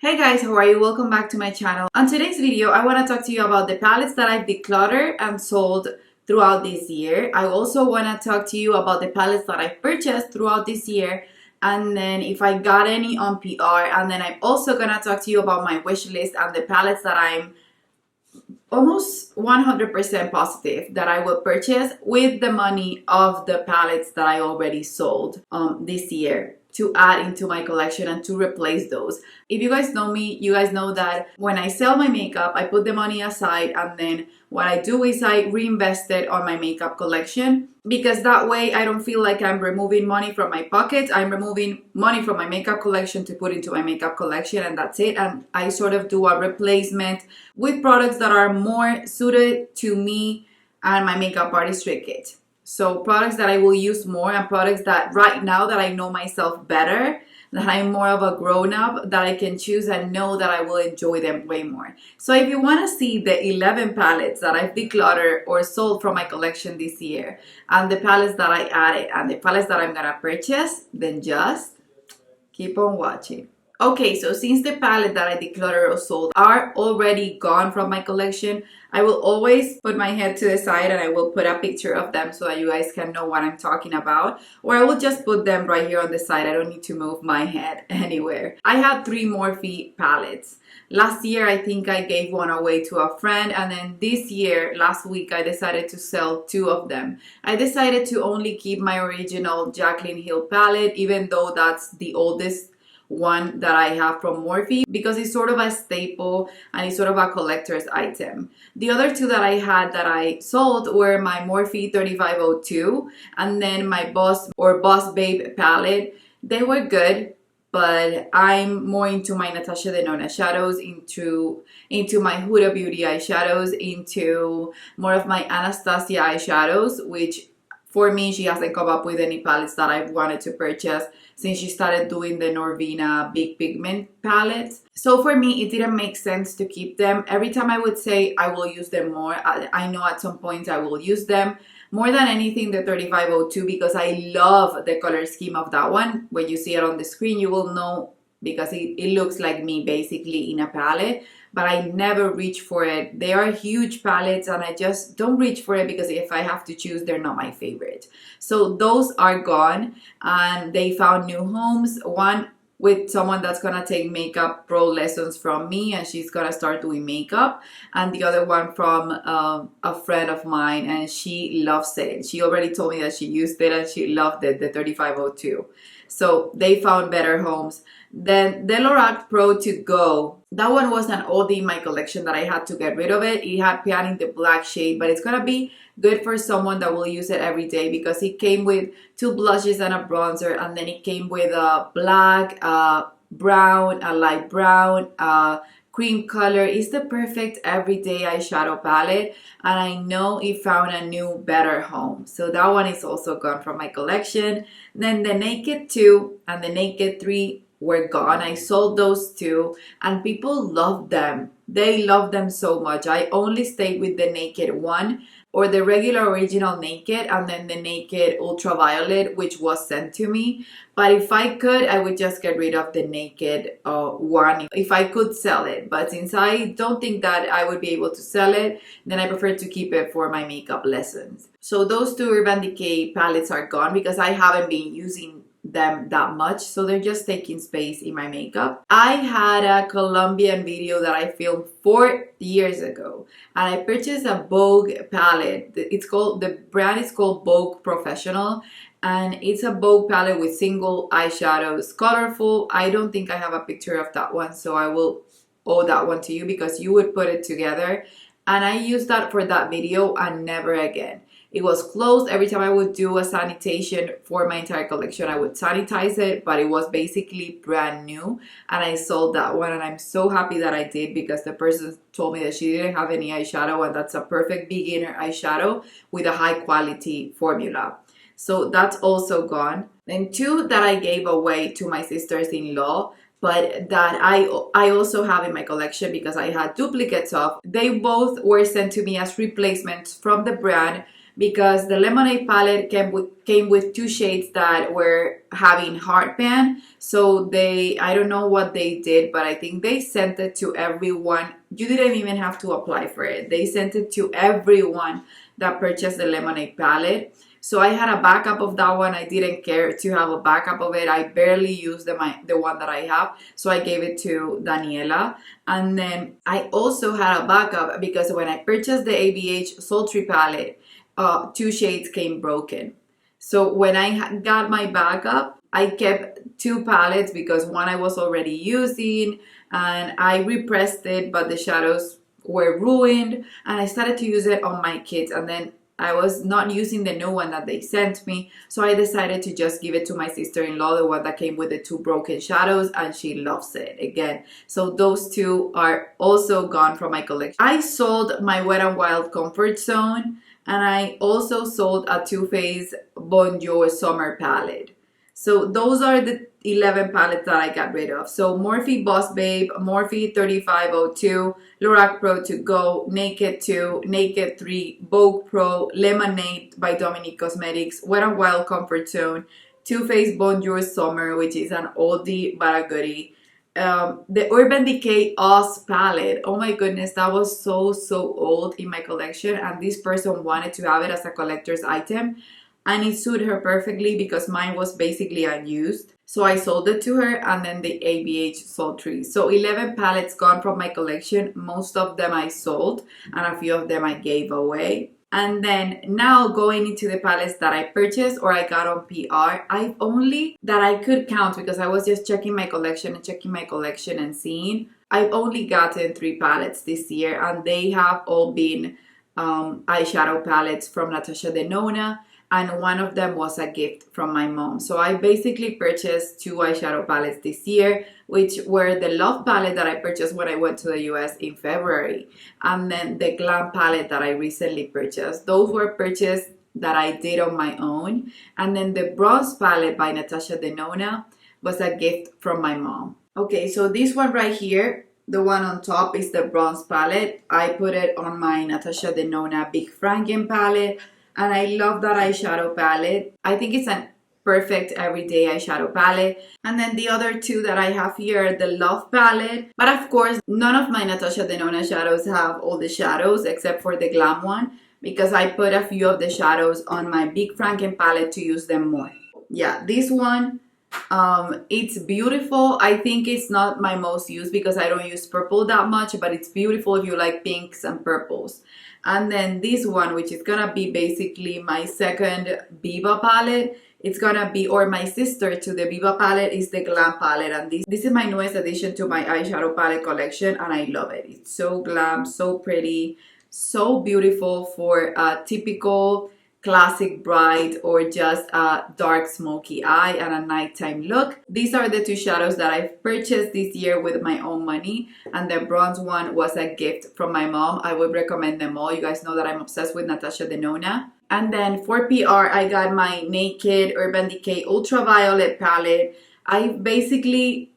Hey guys, how are you? Welcome back to my channel. On today's video, I want to talk to you about the palettes that I've decluttered and sold throughout this year. I also want to talk to you about the palettes that I've purchased throughout this year, and then if I got any on PR, and then I'm also going to talk to you about my wish list and the palettes that I'm almost 100% positive that I will purchase with the money of the palettes that I already sold this year to add into my collection and to replace those. If you guys know me, you guys know that when I sell my makeup, I put the money aside, and then what I do is I reinvest it on my makeup collection, because that way I don't feel like I'm removing money from my pocket. I'm removing money from my makeup collection to put into my makeup collection, and that's it. And I sort of do a replacement with products that are more suited to me and my makeup artistry kit. So products that I will use more, and products that right now that I know myself better, that I'm more of a grown-up, that I can choose and know that I will enjoy them way more. So if you want to see the 11 palettes that I've decluttered or sold from my collection this year, and the palettes that I added, and the palettes that I'm gonna purchase, then just keep on watching. Okay, so since the palette that I decluttered or sold are already gone from my collection, I will always put my head to the side and I will put a picture of them so that you guys can know what I'm talking about. Or I will just put them right here on the side. I don't need to move my head anywhere. I have 3 Morphe palettes. Last year, I think I gave one away to a friend, and then this year, last week, I decided to sell 2 of them. I decided to only keep my original Jaclyn Hill palette, even though that's the oldest one that I have from Morphe, because it's sort of a staple and it's sort of a collector's item. The other 2 that I had that I sold were my Morphe 3502 and then my Boss Babe palette. They were good, but I'm more into my Natasha Denona shadows, into my Huda Beauty eyeshadows, into more of my Anastasia eyeshadows, which for me, she hasn't come up with any palettes that I've wanted to purchase since she started doing the Norvina Big Pigment palettes. So for me, it didn't make sense to keep them. Every time I would say I will use them more, I know at some point I will use them. More than anything, the 3502, because I love the color scheme of that one. When you see it on the screen, you will know, because it looks like me basically in a palette, but I never reach for it. They are huge palettes and I just don't reach for it, because if I have to choose, they're not my favorite. So those are gone and they found new homes. One with someone that's gonna take makeup pro lessons from me, and she's gonna start doing makeup, and the other one from a friend of mine, and she loves it. She already told me that she used it and she loved it, the 3502. So they found better homes. Then the Lorac Pro To Go, that one was an oldie in my collection that I had to get rid of it. It had pan in the black shade, but it's gonna be good for someone that will use it every day, because it came with 2 blushes and a bronzer, and then it came with a black, brown, a light brown, cream color. It's the perfect everyday eyeshadow palette, and I know it found a new better home. So that one is also gone from my collection. Then the Naked 2 and the Naked 3 were gone. I sold those 2 and people loved them. They loved them so much. I only stayed with the Naked 1, or the regular original Naked, and then the Naked Ultraviolet, which was sent to me. But if I could, I would just get rid of the Naked 1 if I could sell it. But since I don't think that I would be able to sell it, then I prefer to keep it for my makeup lessons. So those 2 Urban Decay palettes are gone, because I haven't been using them that much, so they're just taking space in my makeup. I had a Colombian video that I filmed 4 years ago, and I purchased a Vogue palette. The brand is called Vogue Professional, and it's a Vogue palette with single eyeshadows, colorful. I don't think I have a picture of that one, so I will owe that one to you, because you would put it together. And I used that for that video and never again. It was closed. Every time I would do a sanitation for my entire collection, I would sanitize it, but it was basically brand new, and I sold that one, and I'm so happy that I did, because the person told me that she didn't have any eyeshadow, and that's a perfect beginner eyeshadow with a high quality formula. So that's also gone. Then 2 that I gave away to my sisters-in-law, but that I also have in my collection because I had duplicates of. They both were sent to me as replacements from the brand, because the Lemonade palette came with two shades that were having heartband. So I don't know what they did, but I think they sent it to everyone. You didn't even have to apply for it. They sent it to everyone that purchased the Lemonade palette. So I had a backup of that one. I didn't care to have a backup of it. I barely used the one that I have. So I gave it to Daniela. And then I also had a backup because when I purchased the ABH Sultry palette, two shades came broken. So when I got my backup, I kept two palettes because one I was already using and I repressed it, but the shadows were ruined. And I started to use it on my kids, and then I was not using the new one that they sent me, so I decided to just give it to my sister-in-law, the one that came with the two broken shadows, and she loves it again. So those two are also gone from my collection. I sold my Wet n Wild Comfort Zone, and I also sold a Too Faced Bonjour Summer palette. So those are the 11 palettes that I got rid of. So Morphe Boss Babe, Morphe 3502, Lorac Pro To Go, Naked 2, Naked 3, Vogue Pro, Lemonade by Dominique Cosmetics, Wet n Wild Comfort Zone, Too Faced Bonjour Summer, which is an oldie but a goodie. The Urban Decay Oz palette. Oh my goodness, that was so old in my collection, and this person wanted to have it as a collector's item. And it suited her perfectly because mine was basically unused. So I sold it to her, and then the ABH Sultry. So 11 palettes gone from my collection. Most of them I sold, and a few of them I gave away. And then now going into the palettes that I purchased or I got on PR, I've only, that I could count because I was just checking my collection and seeing, I've only gotten 3 palettes this year, and they have all been eyeshadow palettes from Natasha Denona. And one of them was a gift from my mom. So I basically purchased 2 eyeshadow palettes this year, which were the Love palette that I purchased when I went to the US in February, and then the Glam palette that I recently purchased. Those were purchased that I did on my own. And then the Bronze palette by Natasha Denona was a gift from my mom. Okay, so this one right here, the one on top, is the Bronze palette. I put it on my Natasha Denona Big Franken palette. And I love that eyeshadow palette. I think it's a perfect everyday eyeshadow palette. And then the other 2 that I have here, the Love palette. But of course, none of my Natasha Denona shadows have all the shadows except for the Glam one, because I put a few of the shadows on my Big Franken palette to use them more. Yeah, this one, it's beautiful. I think it's not my most used because I don't use purple that much, but it's beautiful if you like pinks and purples. And then this one, which is gonna be basically my second Viva palette, it's gonna be, or my sister to the Viva palette, is the Glam palette. And this is my newest addition to my eyeshadow palette collection, and I love it. It's so glam, so pretty, so beautiful for a typical classic bright or just a dark smoky eye and a nighttime look. These are the 2 shadows that I've purchased this year with my own money, and the Bronze one was a gift from my mom. I would recommend them all. You guys know that I'm obsessed with Natasha Denona. And then for PR, I got my Naked Urban Decay Ultraviolet palette. I basically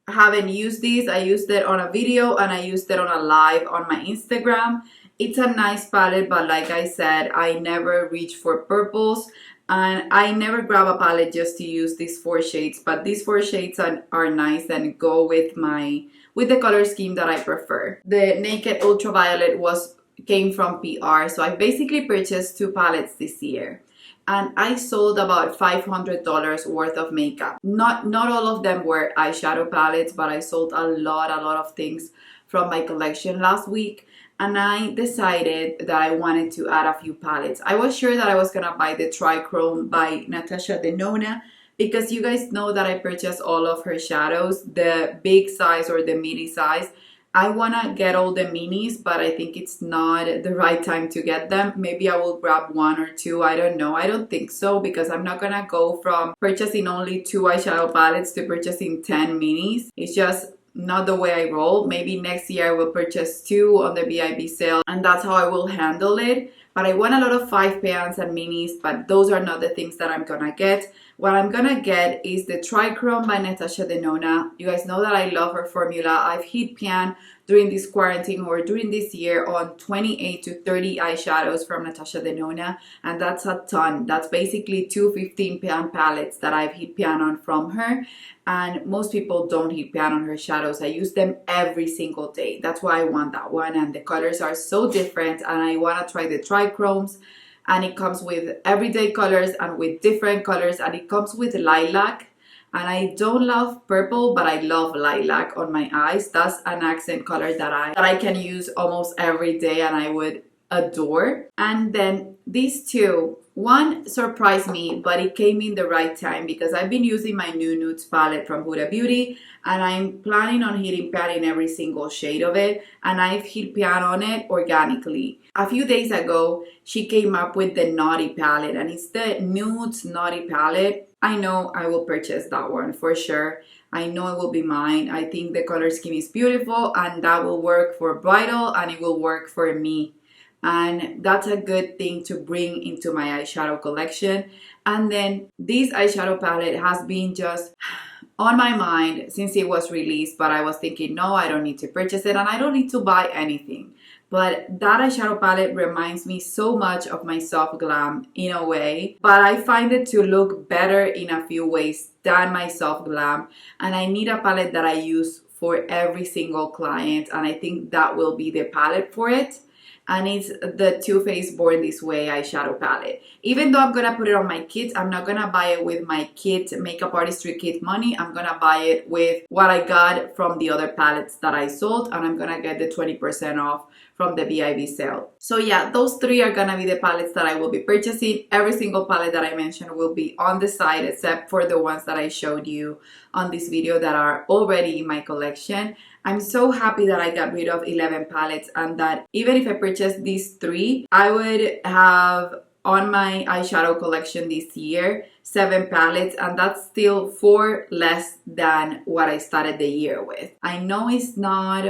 haven't used these. I used it on a video and I used it on a live on my Instagram. It's a nice palette, but like I said, I never reach for purples, and I never grab a palette just to use these 4 shades, but these 4 shades are nice and go with the color scheme that I prefer. The Naked Ultraviolet came from PR, so I basically purchased 2 palettes this year. And I sold about $500 worth of makeup. Not all of them were eyeshadow palettes, but I sold a lot of things from my collection last week. And I decided that I wanted to add a few palettes. I was sure that I was gonna buy the Trichrome by Natasha Denona, because you guys know that I purchased all of her shadows, the big size or the midi size. I wanna get all the minis, but I think it's not the right time to get them. Maybe I will grab 1 or 2, I don't know. I don't think so, because I'm not gonna go from purchasing only 2 eyeshadow palettes to purchasing 10 minis. It's just not the way I roll. Maybe next year I will purchase 2 on the VIB sale, and that's how I will handle it. but I want a lot of 5 pans and minis, but those are not the things that I'm gonna get. What I'm gonna get is the Trichrome by Natasha Denona. You guys know that I love her formula. I've hit pan during this quarantine or during this year on 28 to 30 eyeshadows from Natasha Denona, and that's a ton. That's basically 2 15 pan palettes that I've hit pan on from her, and most people don't hit pan on her shadows. I use them every single day. That's why I want that one, and the colors are so different, and I want to try the Trichromes, and it comes with everyday colors and with different colors, and it comes with lilac. And I don't love purple, but I love lilac on my eyes. That's an accent color that I can use almost every day and I would adore. And then these two, one surprised me, but it came in the right time because I've been using my new nudes palette from Huda Beauty, and I'm planning on hitting pan in every single shade of it, and I've hit pan on it organically. A few days ago, she came up with the Naughty palette, and it's the Nudes Naughty palette. I know I will purchase that one for sure. I know it will be mine. I think the color scheme is beautiful, and that will work for bridal, and it will work for me. And that's a good thing to bring into my eyeshadow collection. And then this eyeshadow palette has been just on my mind since it was released, but I was thinking, no, I don't need to purchase it and I don't need to buy anything. But that eyeshadow palette reminds me so much of my soft glam in a way, but I find it to look better in a few ways than my soft glam, and I need a palette that I use for every single client, and I think that will be the palette for it. And it's the Too Faced Born This Way eyeshadow palette. Even though I'm gonna put it on my kit, I'm not gonna buy it with my kit, makeup artistry kit money. I'm gonna buy it with what I got from the other palettes that I sold, and I'm gonna get the 20% off from the VIB sale. So yeah, those three are gonna be the palettes that I will be purchasing. Every single palette that I mentioned will be on the side except for the ones that I showed you on this video that are already in my collection. I'm so happy that I got rid of 11 palettes, and that even if I purchased these three, I would have on my eyeshadow collection this year 7 palettes, and that's still 4 less than what I started the year with. I know it's not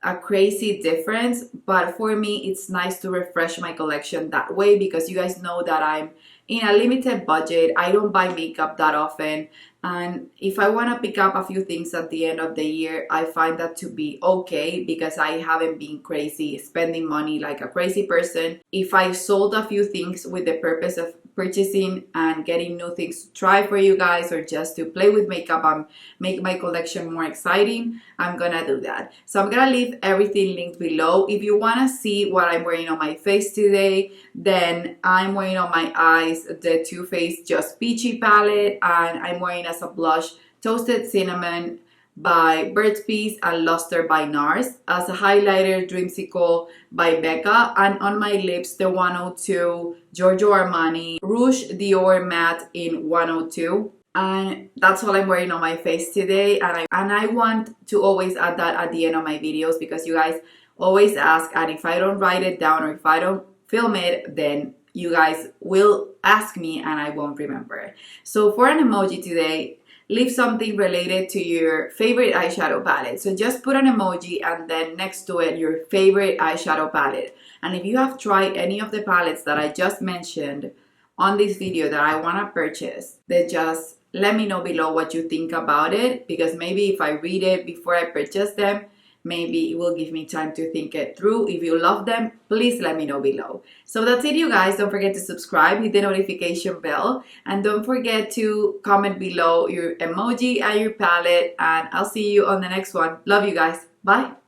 a crazy difference, but for me it's nice to refresh my collection that way because you guys know that I'm in a limited budget. I don't buy makeup that often, and if I want to pick up a few things at the end of the year, I find that to be okay because I haven't been crazy spending money like a crazy person. If I sold a few things with the purpose of purchasing and getting new things to try for you guys, or just to play with makeup and make my collection more exciting, I'm gonna do that. So I'm gonna leave everything linked below. If you want to see what I'm wearing on my face today, then I'm wearing on my eyes the Too Faced Just Peachy palette, and I'm wearing as a blush Toasted Cinnamon by Bird's Bees and Luster by NARS, as a highlighter Dreamsicle by Becca, and on my lips the 102 Giorgio Armani Rouge Dior Matte in 102. And that's all I'm wearing on my face today, and I want to always add that at the end of my videos because you guys always ask, and if I don't write it down or if I don't film it, then you guys will ask me and I won't remember. So for an emoji today, leave something related to your favorite eyeshadow palette. So just put an emoji and then next to it your favorite eyeshadow palette. And if you have tried any of the palettes that I just mentioned on this video that I want to purchase, then just let me know below what you think about it, because maybe if I read it before I purchase them, maybe it will give me time to think it through. If you love them, please let me know below. So that's it, you guys. Don't forget to subscribe, hit the notification bell, and don't forget to comment below your emoji and your palette, and I'll see you on the next one. Love you guys. Bye.